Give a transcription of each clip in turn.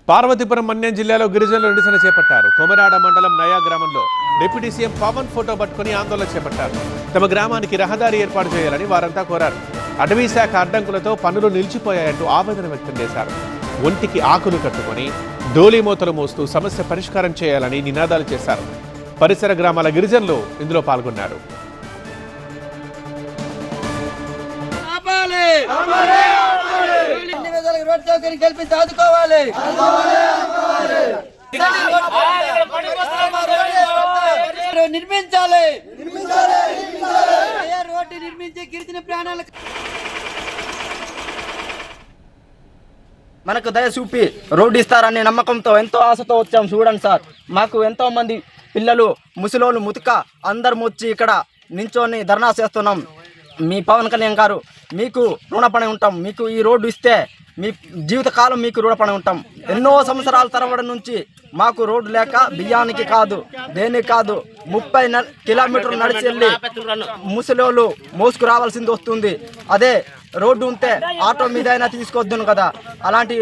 పార్వతీపురం మన్యం జిల్లాలో గిరిజనులు నిరసన చేపట్టారు. కొమరాడ మండలం నయా గ్రామంలో డిప్యూటీ సీఎం పవన్ ఫోటో పట్టుకుని ఆందోళన చేపట్టారు. తమ గ్రామానికి రహదారి ఏర్పాటు చేయాలని వారంతా కోరారు. అటవీ శాఖ అడ్డంకులతో పనులు నిలిచిపోయాయంటూ ఆవేదన వ్యక్తం చేశారు. ఒంటికి ఆకులు కట్టుకుని డోలీమూతలు మోస్తూ సమస్య పరిష్కారం చేయాలని నినాదాలు చేశారు. పరిసర గ్రామాల గిరిజనులు ఇందులో పాల్గొన్నారు. మనకు దయ చూపి రోడ్డు ఇస్తారనే నమ్మకంతో ఎంతో ఆశతో వచ్చాం. చూడండి సార్, మాకు ఎంతో మంది పిల్లలు, ముసలోళ్ళు, ముతుక అందరు వచ్చి ఇక్కడ నించొని ధర్నా చేస్తున్నాం. మీ పవన్ కళ్యాణ్ గారు మీకు రుణపడి ఉంటాం. మీకు ఈ రోడ్డు ఇస్తే మీ జీవితకాలం మీకు రుణపడి ఉంటాం. ఎన్నో సంవత్సరాల తరబడి నుంచి మాకు రోడ్డు లేక బియ్యానికి కాదు, దేనికి కాదు, 30 కిలోమీటర్లు నడిచి వెళ్ళి ముసలోళ్ళు మోసుకు రావాల్సింది వస్తుంది. అదే రోడ్డు ఉంటే ఆటో మీద అయినా తీసుకొద్దును కదా. అలాంటి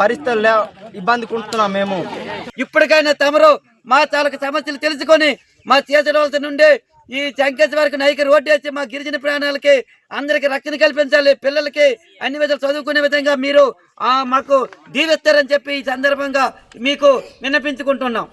పరిస్థితుల్లో ఇబ్బంది ఉంటున్నాం మేము. ఇప్పటికైనా తమరు మా తాలూకు సమస్యలు తెలుసుకొని మా చేసవలసి నుండి ఈ చంకేశ్ వరకు నైకి రోడ్డు వేసి మా గిరిజన ప్రాణాలకి అందరికి రక్షణ కల్పించాలి. పిల్లలకి అన్ని విధాలు చదువుకునే విధంగా మీరు మాకు దీవిస్తారని చెప్పి ఈ సందర్భంగా మీకు విన్నపించుకుంటున్నాం.